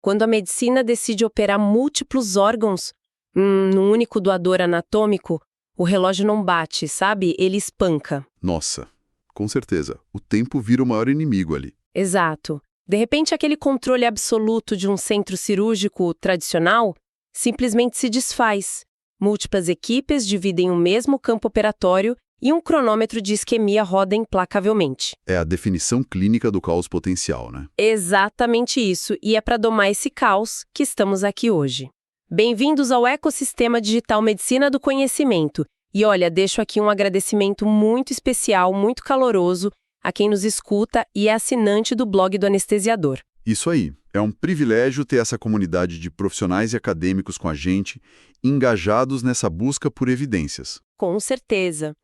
Quando a medicina decide operar múltiplos órgãos num único doador anatômico, o relógio não bate, sabe? Ele espanca. Nossa, com certeza. O tempo vira o maior inimigo ali. Exato. De repente, aquele controle absoluto de um centro cirúrgico tradicional simplesmente se desfaz. Múltiplas equipes dividem o mesmo campo operatório e um cronômetro de isquemia roda implacavelmente. É a definição clínica do caos potencial, né? Exatamente isso, e é para domar esse caos que estamos aqui hoje. Bem-vindos ao ecossistema digital Medicina do Conhecimento. E olha, deixo aqui um agradecimento muito especial, muito caloroso a quem nos escuta e é assinante do blog do Anestesiador. Isso aí. É um privilégio ter essa comunidade de profissionais e acadêmicos com a gente, engajados nessa busca por evidências. Com certeza.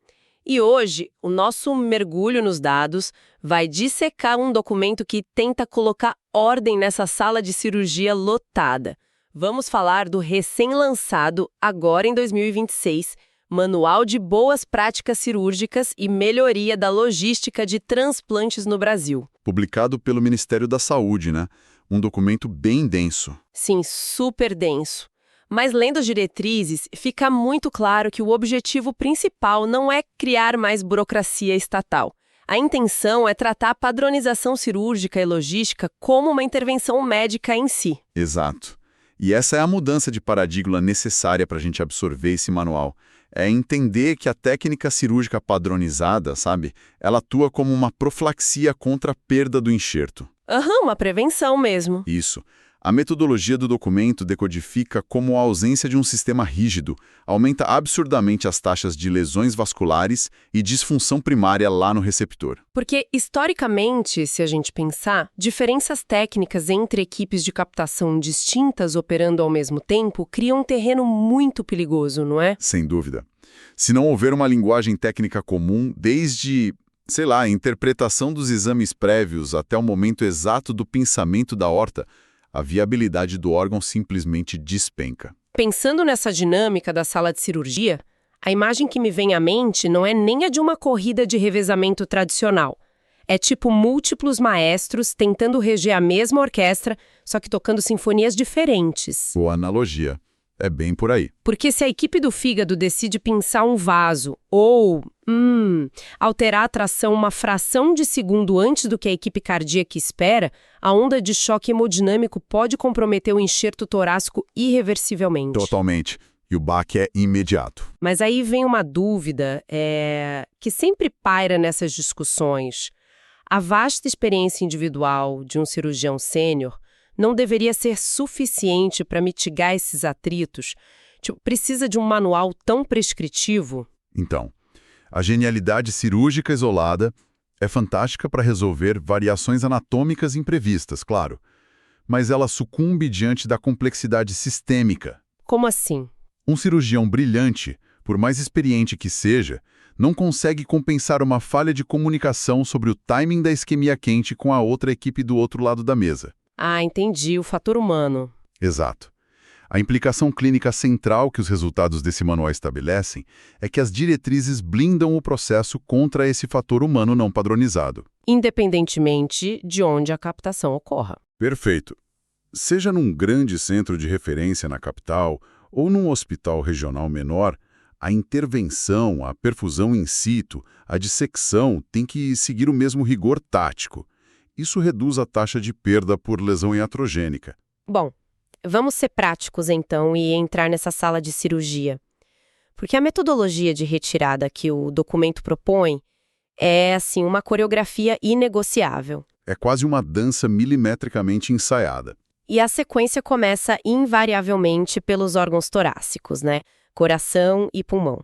E hoje, o nosso mergulho nos dados vai dissecar um documento que tenta colocar ordem nessa sala de cirurgia lotada. Vamos falar do recém-lançado, agora em 2026, Manual de Boas Práticas Cirúrgicas e Melhoria da Logística de Transplantes no Brasil. Publicado pelo Ministério da Saúde, né? Um documento bem denso. Sim, super denso. Mas lendo as diretrizes, fica muito claro que o objetivo principal não é criar mais burocracia estatal. A intenção é tratar a padronização cirúrgica e logística como uma intervenção médica em si. Exato. E essa é a mudança de paradigma necessária para a gente absorver esse manual. É entender que a técnica cirúrgica padronizada, sabe, ela atua como uma profilaxia contra a perda do enxerto. Uma prevenção mesmo. Isso. A metodologia do documento decodifica como a ausência de um sistema rígido aumenta absurdamente as taxas de lesões vasculares e disfunção primária lá no receptor. Porque, historicamente, se a gente pensar, diferenças técnicas entre equipes de captação distintas operando ao mesmo tempo criam um terreno muito perigoso, não é? Sem dúvida. Se não houver uma linguagem técnica comum, desde, sei lá, a interpretação dos exames prévios até o momento exato do pinçamento da aorta, a viabilidade do órgão simplesmente despenca. Pensando nessa dinâmica da sala de cirurgia, a imagem que me vem à mente não é nem a de uma corrida de revezamento tradicional. É tipo múltiplos maestros tentando reger a mesma orquestra, só que tocando sinfonias diferentes. Boa analogia. É bem por aí. Porque se a equipe do fígado decide pinçar um vaso ou, alterar a tração uma fração de segundo antes do que a equipe cardíaca espera, a onda de choque hemodinâmico pode comprometer o enxerto torácico irreversivelmente. Totalmente. E o baque é imediato. Mas aí vem uma dúvida que sempre paira nessas discussões. A vasta experiência individual de um cirurgião sênior não deveria ser suficiente para mitigar esses atritos? Precisa de um manual tão prescritivo? Então, a genialidade cirúrgica isolada é fantástica para resolver variações anatômicas imprevistas, claro, mas ela sucumbe diante da complexidade sistêmica. Como assim? Um cirurgião brilhante, por mais experiente que seja, não consegue compensar uma falha de comunicação sobre o timing da isquemia quente com a outra equipe do outro lado da mesa. Ah, entendi, o fator humano. Exato. A implicação clínica central que os resultados desse manual estabelecem é que as diretrizes blindam o processo contra esse fator humano não padronizado. Independentemente de onde a captação ocorra. Perfeito. Seja num grande centro de referência na capital ou num hospital regional menor, a intervenção, a perfusão in situ, a dissecção tem que seguir o mesmo rigor tático. Isso reduz a taxa de perda por lesão iatrogênica. Bom, vamos ser práticos então e entrar nessa sala de cirurgia. Porque a metodologia de retirada que o documento propõe é, assim, uma coreografia inegociável. É quase uma dança milimetricamente ensaiada. E a sequência começa invariavelmente pelos órgãos torácicos, né? Coração e pulmão.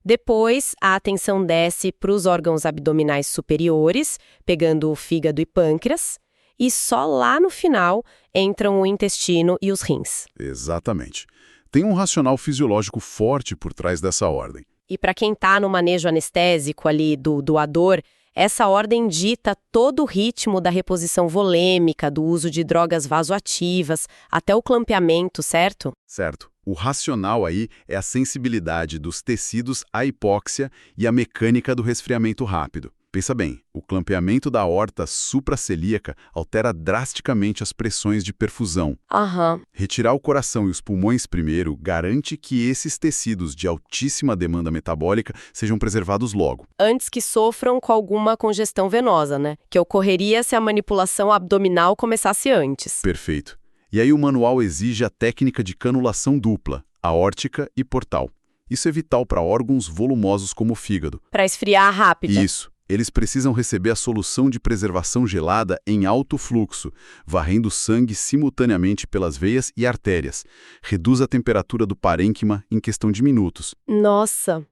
Depois, a atenção desce para os órgãos abdominais superiores, pegando o fígado e pâncreas, e só lá no final entram o intestino e os rins. Exatamente. Tem um racional fisiológico forte por trás dessa ordem. E para quem está no manejo anestésico ali do doador, essa ordem dita todo o ritmo da reposição volêmica, do uso de drogas vasoativas, até o clampeamento, certo? Certo. O racional aí é a sensibilidade dos tecidos à hipóxia e a mecânica do resfriamento rápido. Pensa bem, o clampeamento da aorta supracelíaca altera drasticamente as pressões de perfusão. Aham. Retirar o coração e os pulmões primeiro garante que esses tecidos de altíssima demanda metabólica sejam preservados logo. Antes que sofram com alguma congestão venosa, né? Que ocorreria se a manipulação abdominal começasse antes. Perfeito. E aí o manual exige a técnica de canulação dupla, aórtica e portal. Isso é vital para órgãos volumosos como o fígado. Para esfriar rápido. Isso. Eles precisam receber a solução de preservação gelada em alto fluxo, varrendo o sangue simultaneamente pelas veias e artérias. Reduz a temperatura do parênquima em questão de minutos. Nossa!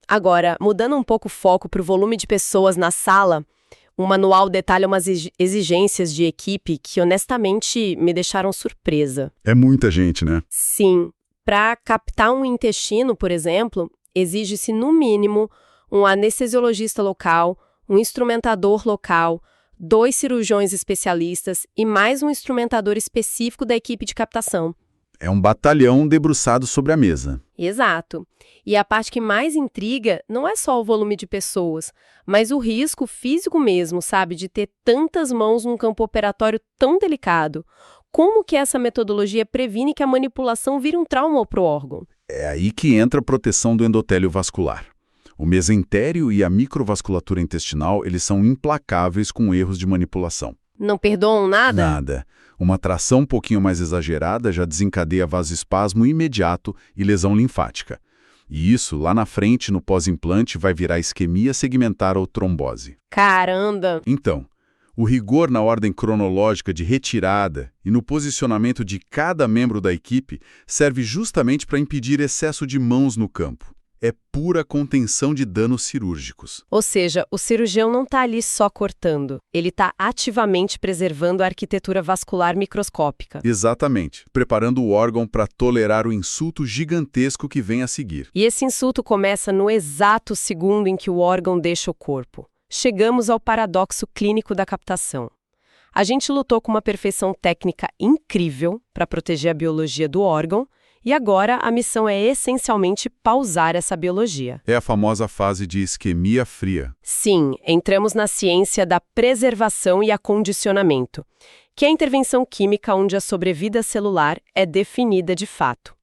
Agora, mudando um pouco o foco para o volume de pessoas na sala, o manual detalha umas exigências de equipe que honestamente me deixaram surpresa. É muita gente, né? Sim. Para captar um intestino, por exemplo, exige-se no mínimo um anestesiologista local, um instrumentador local, 2 cirurgiões especialistas e mais um instrumentador específico da equipe de captação. É um batalhão debruçado sobre a mesa. Exato. E a parte que mais intriga não é só o volume de pessoas, mas o risco físico mesmo, sabe, de ter tantas mãos num campo operatório tão delicado. Como que essa metodologia previne que a manipulação vire um trauma para o órgão? É aí que entra a proteção do endotélio vascular. O mesentério e a microvasculatura intestinal, eles são implacáveis com erros de manipulação. Não perdoam nada? Nada. Uma tração um pouquinho mais exagerada já desencadeia vasoespasmo imediato e lesão linfática. E isso, lá na frente, no pós-implante, vai virar isquemia segmentar ou trombose. Caramba! Então, o rigor na ordem cronológica de retirada e no posicionamento de cada membro da equipe serve justamente para impedir excesso de mãos no campo. É pura contenção de danos cirúrgicos. Ou seja, o cirurgião não está ali só cortando, ele está ativamente preservando a arquitetura vascular microscópica. Exatamente, preparando o órgão para tolerar o insulto gigantesco que vem a seguir. E esse insulto começa no exato segundo em que o órgão deixa o corpo. Chegamos ao paradoxo clínico da captação. A gente lutou com uma perfeição técnica incrível para proteger a biologia do órgão, e agora a missão é essencialmente pausar essa biologia. É a famosa fase de isquemia fria. Sim, entramos na ciência da preservação e acondicionamento, que é a intervenção química onde a sobrevida celular é definida de fato.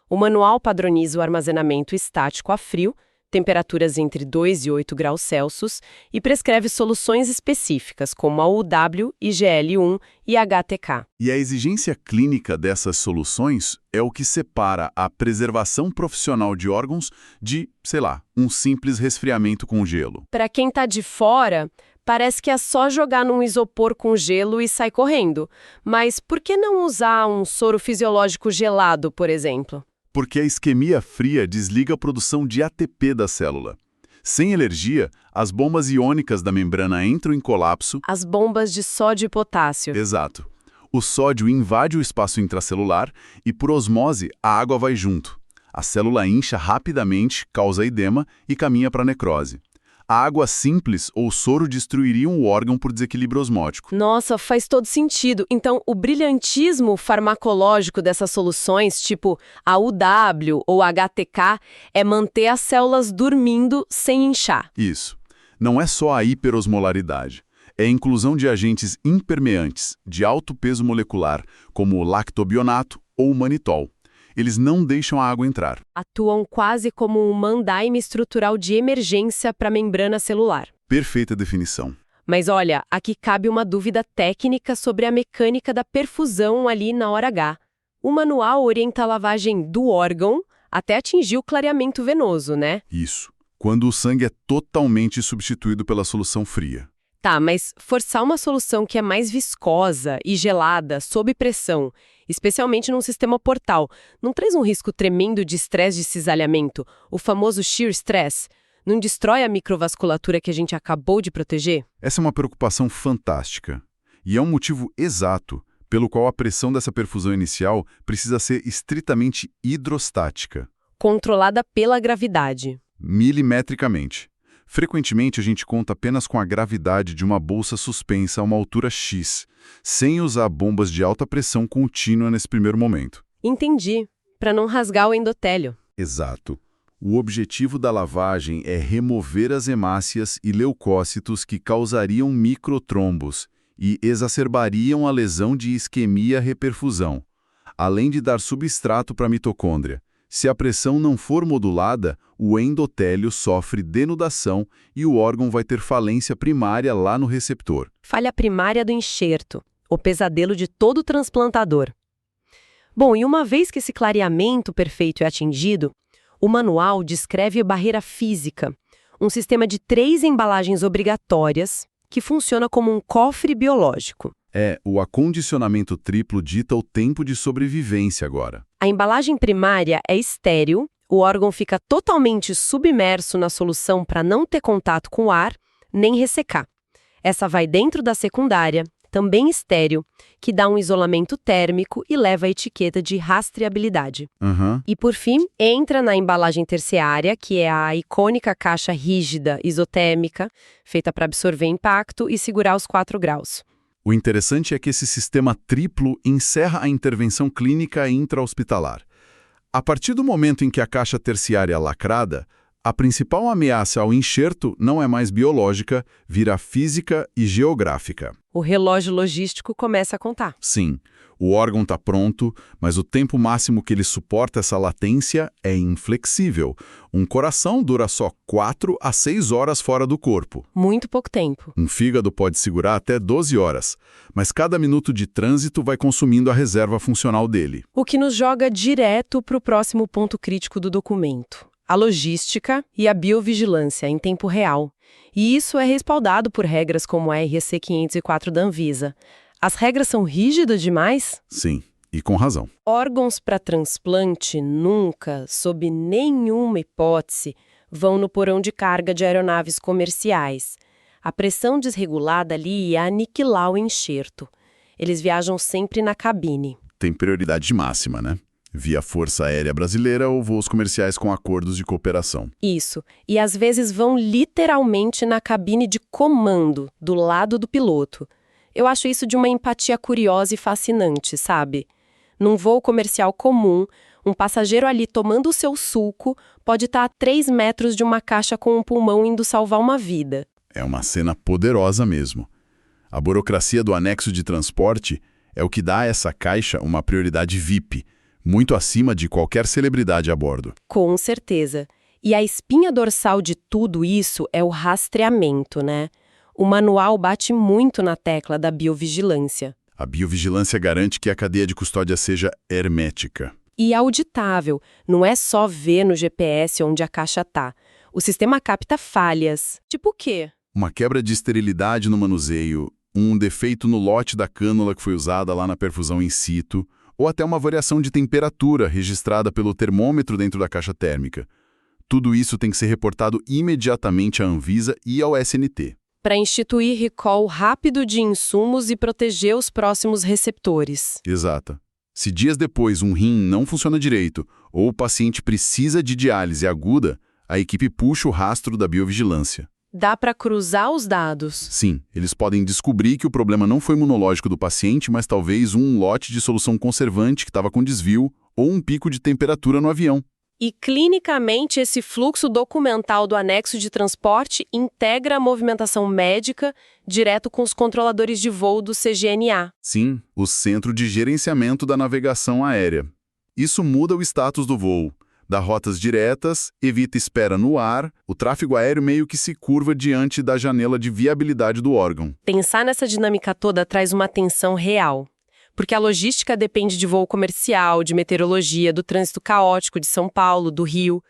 O manual padroniza o armazenamento estático a frio, temperaturas entre 2 e 8 graus Celsius, e prescreve soluções específicas, como a UW, IgL1 e HTK. E a exigência clínica dessas soluções é o que separa a preservação profissional de órgãos de, sei lá, um simples resfriamento com gelo. Para quem está de fora, parece que é só jogar num isopor com gelo e sair correndo. Mas por que não usar um soro fisiológico gelado, por exemplo? Porque a isquemia fria desliga a produção de ATP da célula. Sem energia, as bombas iônicas da membrana entram em colapso. As bombas de sódio e potássio. Exato. O sódio invade o espaço intracelular e, por osmose, a água vai junto. A célula incha rapidamente, causa edema e caminha para a necrose. A água simples ou soro destruiriam o órgão por desequilíbrio osmótico. Nossa, faz todo sentido. Então, o brilhantismo farmacológico dessas soluções, tipo a UW ou HTK, é manter as células dormindo sem inchar. Isso. Não é só a hiperosmolaridade. É a inclusão de agentes impermeantes, de alto peso molecular, como o lactobionato ou o manitol. Eles não deixam a água entrar. Atuam quase como um andaime estrutural de emergência para a membrana celular. Perfeita definição. Mas olha, aqui cabe uma dúvida técnica sobre a mecânica da perfusão ali na hora H. O manual orienta a lavagem do órgão até atingir o clareamento venoso, né? Isso. Quando o sangue é totalmente substituído pela solução fria. Tá, mas forçar uma solução que é mais viscosa e gelada, sob pressão, especialmente num sistema portal, não traz um risco tremendo de estresse de cisalhamento, o famoso shear stress? Não destrói a microvasculatura que a gente acabou de proteger? Essa é uma preocupação fantástica. E é um motivo exato pelo qual a pressão dessa perfusão inicial precisa ser estritamente hidrostática. Controlada pela gravidade. Milimetricamente. Frequentemente, a gente conta apenas com a gravidade de uma bolsa suspensa a uma altura X, sem usar bombas de alta pressão contínua nesse primeiro momento. Entendi. Para não rasgar o endotélio. Exato. O objetivo da lavagem é remover as hemácias e leucócitos que causariam microtrombos e exacerbariam a lesão de isquemia-reperfusão, além de dar substrato para a mitocôndria. Se a pressão não for modulada, o endotélio sofre denudação e o órgão vai ter falência primária lá no receptor. Falha primária do enxerto, o pesadelo de todo transplantador. Bom, e uma vez que esse clareamento perfeito é atingido, o manual descreve a barreira física, um sistema de 3 embalagens obrigatórias que funciona como um cofre biológico. O acondicionamento triplo dita o tempo de sobrevivência agora. A embalagem primária é estéril, o órgão fica totalmente submerso na solução para não ter contato com o ar, nem ressecar. Essa vai dentro da secundária, também estéril, que dá um isolamento térmico e leva a etiqueta de rastreabilidade. E, por fim, entra na embalagem terciária, que é a icônica caixa rígida isotérmica, feita para absorver impacto e segurar os 4 graus. O interessante é que esse sistema triplo encerra a intervenção clínica intra-hospitalar. A partir do momento em que a caixa terciária é lacrada, a principal ameaça ao enxerto não é mais biológica, vira física e geográfica. O relógio logístico começa a contar. Sim, o órgão está pronto, mas o tempo máximo que ele suporta essa latência é inflexível. Um coração dura só 4 a 6 horas fora do corpo. Muito pouco tempo. Um fígado pode segurar até 12 horas, mas cada minuto de trânsito vai consumindo a reserva funcional dele. O que nos joga direto para o próximo ponto crítico do documento: a logística e a biovigilância em tempo real. E isso é respaldado por regras como a RC 504 da Anvisa. As regras são rígidas demais? Sim, e com razão. Órgãos para transplante nunca, sob nenhuma hipótese, vão no porão de carga de aeronaves comerciais. A pressão desregulada ali ia aniquilar o enxerto. Eles viajam sempre na cabine. Tem prioridade máxima, né? Via Força Aérea Brasileira ou voos comerciais com acordos de cooperação. Isso. E às vezes vão literalmente na cabine de comando, do lado do piloto. Eu acho isso de uma empatia curiosa e fascinante, sabe? Num voo comercial comum, um passageiro ali tomando o seu suco pode estar a 3 metros de uma caixa com um pulmão indo salvar uma vida. É uma cena poderosa mesmo. A burocracia do anexo de transporte é o que dá a essa caixa uma prioridade VIP, muito acima de qualquer celebridade a bordo. Com certeza. E a espinha dorsal de tudo isso é o rastreamento, né? O manual bate muito na tecla da biovigilância. A biovigilância garante que a cadeia de custódia seja hermética. E auditável. Não é só ver no GPS onde a caixa está. O sistema capta falhas. Tipo o quê? Uma quebra de esterilidade no manuseio, um defeito no lote da cânula que foi usada lá na perfusão in situ, ou até uma variação de temperatura registrada pelo termômetro dentro da caixa térmica. Tudo isso tem que ser reportado imediatamente à Anvisa e ao SNT. Para instituir recall rápido de insumos e proteger os próximos receptores. Exato. Se dias depois um rim não funciona direito ou o paciente precisa de diálise aguda, a equipe puxa o rastro da biovigilância. Dá para cruzar os dados. Sim, eles podem descobrir que o problema não foi imunológico do paciente, mas talvez um lote de solução conservante que estava com desvio ou um pico de temperatura no avião. E, clinicamente, esse fluxo documental do anexo de transporte integra a movimentação médica direto com os controladores de voo do CGNA. Sim, o Centro de Gerenciamento da Navegação Aérea. Isso muda o status do voo. Dá rotas diretas, evita espera no ar, o tráfego aéreo meio que se curva diante da janela de viabilidade do órgão. Pensar nessa dinâmica toda traz uma tensão real. Porque a logística depende de voo comercial, de meteorologia, do trânsito caótico de São Paulo, do Rio.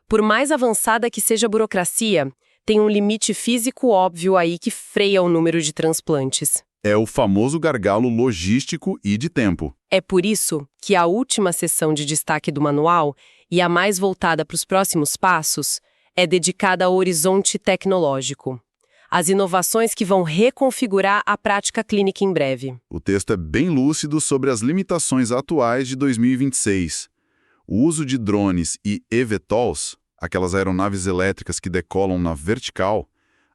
Por mais avançada que seja a burocracia, tem um limite físico óbvio aí que freia o número de transplantes. É o famoso gargalo logístico e de tempo. É por isso que a última seção de destaque do manual, e a mais voltada para os próximos passos, é dedicada ao horizonte tecnológico. As inovações que vão reconfigurar a prática clínica em breve. O texto é bem lúcido sobre as limitações atuais de 2026. O uso de drones e eVTOLs, aquelas aeronaves elétricas que decolam na vertical,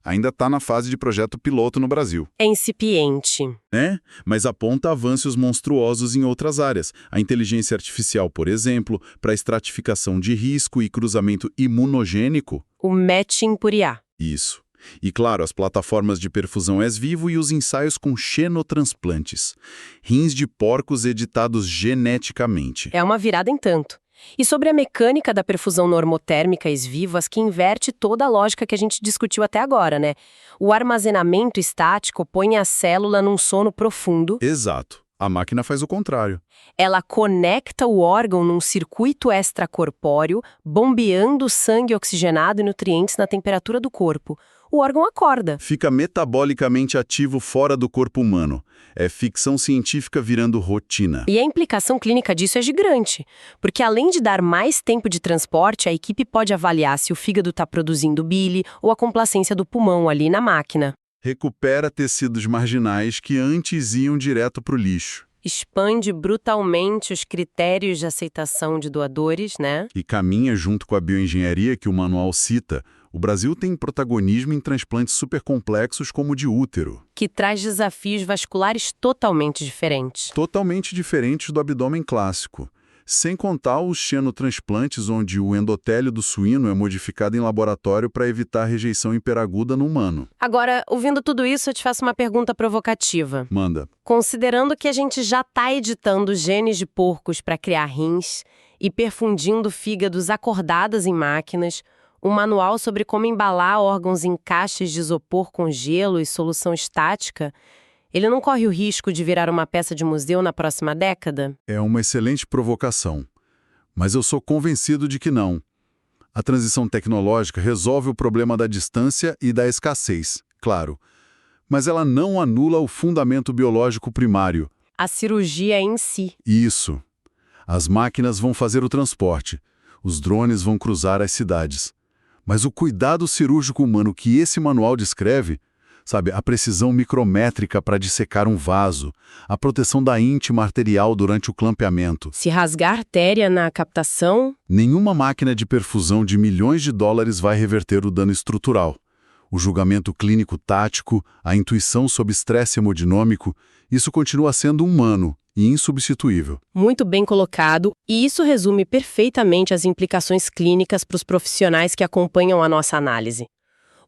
ainda está na fase de projeto piloto no Brasil. É incipiente. Né? Mas aponta avanços monstruosos em outras áreas. A inteligência artificial, por exemplo, para estratificação de risco e cruzamento imunogênico. O matching por IA. Isso. E, claro, as plataformas de perfusão ex vivo e os ensaios com xenotransplantes. Rins de porcos editados geneticamente. É uma virada em tanto. E sobre a mecânica da perfusão normotérmica ex vivas, que inverte toda a lógica que a gente discutiu até agora, né? O armazenamento estático põe a célula num sono profundo. Exato. A máquina faz o contrário. Ela conecta o órgão num circuito extracorpóreo, bombeando sangue oxigenado e nutrientes na temperatura do corpo. O órgão acorda. Fica metabolicamente ativo fora do corpo humano. É ficção científica virando rotina. E a implicação clínica disso é gigante, porque além de dar mais tempo de transporte, a equipe pode avaliar se o fígado está produzindo bile ou a complacência do pulmão ali na máquina. Recupera tecidos marginais que antes iam direto para o lixo. Expande brutalmente os critérios de aceitação de doadores, né? E caminha junto com a bioengenharia que o manual cita. O Brasil tem protagonismo em transplantes supercomplexos como o de útero. Que traz desafios vasculares totalmente diferentes. Totalmente diferentes do abdômen clássico. Sem contar os xenotransplantes, onde o endotélio do suíno é modificado em laboratório para evitar rejeição hiperaguda no humano. Agora, ouvindo tudo isso, eu te faço uma pergunta provocativa. Manda. Considerando que a gente já está editando genes de porcos para criar rins e perfundindo fígados acordadas em máquinas, um manual sobre como embalar órgãos em caixas de isopor com gelo e solução estática, ele não corre o risco de virar uma peça de museu na próxima década? É uma excelente provocação, mas eu sou convencido de que não. A transição tecnológica resolve o problema da distância e da escassez, claro, mas ela não anula o fundamento biológico primário. A cirurgia em si. Isso. As máquinas vão fazer o transporte, os drones vão cruzar as cidades. Mas o cuidado cirúrgico humano que esse manual descreve, sabe, a precisão micrométrica para dissecar um vaso, a proteção da íntima arterial durante o clampeamento. Se rasgar artéria na captação... Nenhuma máquina de perfusão de milhões de dólares vai reverter o dano estrutural. O julgamento clínico tático, a intuição sob estresse hemodinâmico, isso continua sendo humano e insubstituível. Muito bem colocado, e isso resume perfeitamente as implicações clínicas para os profissionais que acompanham a nossa análise.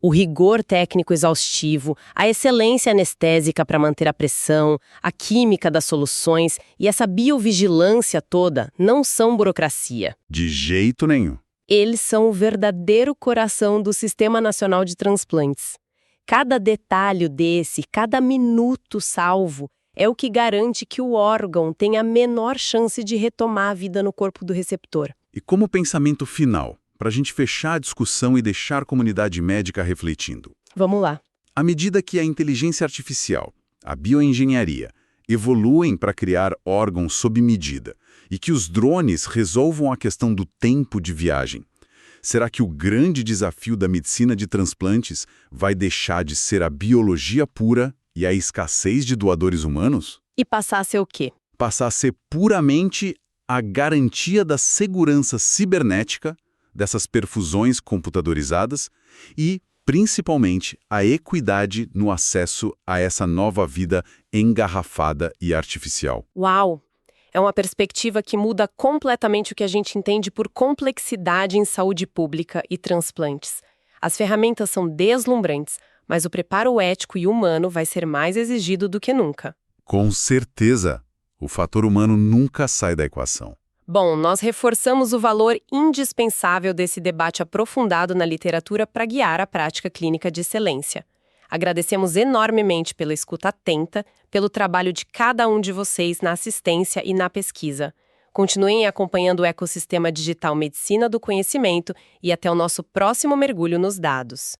O rigor técnico exaustivo, a excelência anestésica para manter a pressão, a química das soluções e essa biovigilância toda não são burocracia. De jeito nenhum. Eles são o verdadeiro coração do Sistema Nacional de Transplantes. Cada detalhe desse, cada minuto salvo, é o que garante que o órgão tenha a menor chance de retomar a vida no corpo do receptor. E como pensamento final, para a gente fechar a discussão e deixar a comunidade médica refletindo. Vamos lá. À medida que a inteligência artificial, a bioengenharia, evoluem para criar órgãos sob medida e que os drones resolvam a questão do tempo de viagem, será que o grande desafio da medicina de transplantes vai deixar de ser a biologia pura e a escassez de doadores humanos? E passar a ser o quê? Passar a ser puramente a garantia da segurança cibernética dessas perfusões computadorizadas e, principalmente, a equidade no acesso a essa nova vida engarrafada e artificial. Uau! É uma perspectiva que muda completamente o que a gente entende por complexidade em saúde pública e transplantes. As ferramentas são deslumbrantes, mas o preparo ético e humano vai ser mais exigido do que nunca. Com certeza, o fator humano nunca sai da equação. Bom, nós reforçamos o valor indispensável desse debate aprofundado na literatura para guiar a prática clínica de excelência. Agradecemos enormemente pela escuta atenta, pelo trabalho de cada um de vocês na assistência e na pesquisa. Continuem acompanhando o ecossistema digital Medicina do Conhecimento e até o nosso próximo mergulho nos dados.